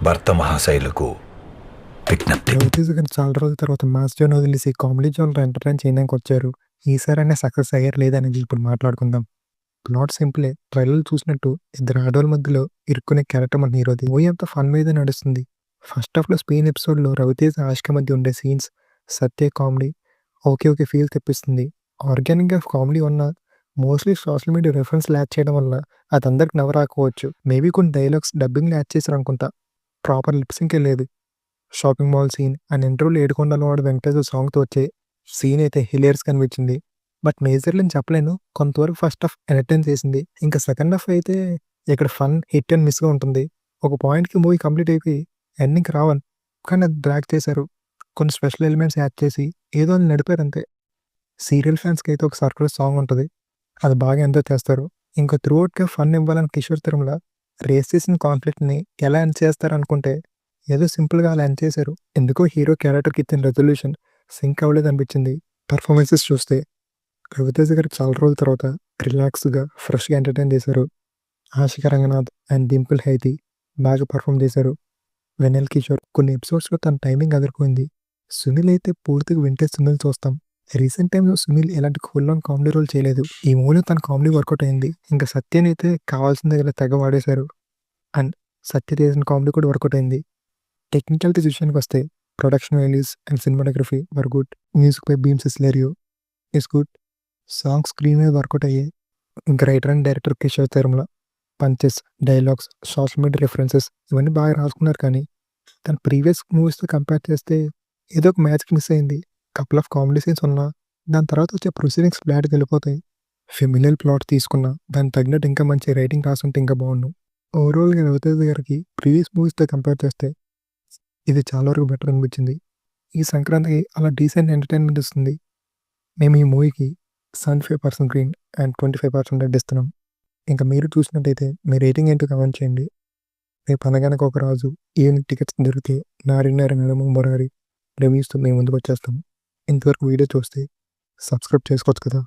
భర్త మహాశైలకు విజ్ఞప్తి. రవితేజ గారు చాలా రోజుల తర్వాత మాస్ జోన్ వదిలేసి కామెడీ జోన్‌లో ఎంటర్‌టైన్ చేయడానికి వచ్చారు. ఈసారైనా సక్సెస్ అయ్యారా లేదా అనేది ఇప్పుడు మాట్లాడుకుందాం. ప్లాట్ సింపులే. ట్రైలర్‌లో చూసినట్టు ఇద్దరు ఆడోళ్ళ మధ్యలో ఇరుక్కునే క్యారెక్టర్ మన హీరోది. మూవీ అంతా ఫన్ మీదే నడుస్తుంది. ఫస్ట్ హాఫ్‌లో స్పెయిన్ ఎపిసోడ్‌లో రవితేజ, ఆషిక మధ్య ఉండే సీన్స్, సత్య కామెడీ ఓకే ఓకే ఫీల్ తెప్పిస్తుంది. ఆర్గానిక్‌గా కామెడీ ఉన్నా మోస్ట్‌లీ సోషల్ మీడియా రిఫరెన్స్‌లు యాడ్ చేయడం వల్ల అది అందరికి నవ్వు రాకపోవచ్చు. మేబీ కొన్ని డైలాగ్స్ డబ్బింగ్‌లో యాడ్ చేశారనుకుంటా. ప్రాపర్ లిప్ సింకే లేదు. షాపింగ్ మాల్ సీన్ అండ్ ఇంటర్వ్యూలో ఏడుకొండల వాడు వెంకటేశ్వర సాంగ్‌తో వచ్చే సీన్ అయితే హిలేరియస్‌గా అనిపించింది. బట్ మేజర్‌లని చెప్పలేను. కొంతవరకు ఫస్ట్ హాఫ్ ఎంటర్‌టైన్ చేసింది. ఇంకా సెకండ్ హాఫ్ అయితే ఇక్కడ ఫన్ హిట్ అండ్ మిస్‌గా ఉంటుంది. ఒక పాయింట్‌కి మూవీ కంప్లీట్ అయిపోయి ఎండింగ్‌కి రావాలి. కానీ అది డ్రాగ్ చేశారు. కొన్ని స్పెషల్ ఎలిమెంట్స్ యాడ్ చేసి ఏదో అని నడిపారంతే. సీరియల్ ఫ్యాన్స్‌కైతే ఒక సర్ప్రైజ్ సాంగ్ ఉంటది. అది బాగా ఎంజాయ్ చేస్తారు. ఇంకా త్రూఅవుట్‌గా ఫన్ ఇవ్వాలని కిషోర్ తిరుమల రేస్ చేసిన కాన్ఫ్లిక్ట్‌ని ఎలా ఎండ్ చేస్తారనుకుంటే ఏదో సింపుల్‌గా అలా ఎండ్ చేశారు. ఎందుకో హీరో క్యారెక్టర్‌కి ఇచ్చిన రెజల్యూషన్ సింక్ అవ్వలేదనిపించింది. పెర్ఫార్మెన్సెస్ చూస్తే రవితేజ గారు చాలా రోజుల తర్వాత రిలాక్స్‌గా, ఫ్రెష్‌గా ఎంటర్‌టైన్ చేశారు. ఆషిక రంగనాథ్ అండ్ డింపుల్ హైతి బాగా పెర్ఫార్మ్ చేశారు. వెన్నెల కిషోర్ కొన్ని ఎపిసోడ్స్‌లో తన టైమింగ్ అదిరిపోయింది. సునీల్ అయితే పూర్తిగా వింటేజ్ సునీల్ చూస్తాం. రీసెంట్ టైమ్‌లో సునీల్ ఎలాంటి ఫుల్ ఆన్ కామెడీ రోల్ చేయలేదు. ఈ మూవీలో తన కామెడీ వర్కౌట్ అయింది. ఇంకా సత్యని అయితే కావాల్సిన దగ్గర తెగ వాడేశారు. అండ్ సత్య చేసిన కామెడీ కూడా వర్కౌట్ అయింది. టెక్నికాలిటీస్ విషయానికొస్తే production values and cinematography were good. Music by Bheems Ceciroleo is good. Songs screen మీద వర్కౌట్ అయ్యాయి. ఇంకా writer and director Kishore Tirumala punches, dialogues, social media references ఇవన్నీ బాగా రాసుకున్నారు. కానీ తన ప్రీవియస్ మూవీస్‌తో కంపేర్ చేస్తే ఏదో ఒక మ్యాజిక్ మిస్ అయింది. కపుల్ ఆఫ్ కామెడీ సీన్స్ ఉన్నా దాని తర్వాత వచ్చే ప్రొసీడింగ్స్ ఫ్లాట్‌గా వెళ్ళిపోతాయి. ఫెమిలియర్ ప్లాట్ తీసుకున్నా దానికి తగినట్టు ఇంకా మంచి రైటింగ్ రాసుంటే ఇంకా బావుండు. ఓవరాల్‌గా రవితేజ గారికి ప్రీవియస్ మూవీస్‌తో కంపేర్ చేస్తే ఇది చాలా వరకు బెటర్ అనిపించింది. ఈ సంక్రాంతికి అలా డీసెంట్ ఎంటర్‌టైన్‌మెంట్ ఇస్తుంది. మేము ఈ మూవీకి 75% గ్రీన్ అండ్ 25% రెడ్ ఇస్తున్నాం. ఇంకా మీరు చూసినట్టయితే మీ రేటింగ్ ఏంటో కామెంట్ చేయండి. రేపు అనగనగా ఒక రాజు ఈవినింగ్ టికెట్స్ దొరికితే 'నారిన్నర నడుమ మురారి' రివ్యూస్‌తో మేము ముందుకు వచ్చేస్తాం. ఇంతవరకు వీడియో చూస్తే సబ్స్క్రైబ్ చేసుకోవచ్చు కదా!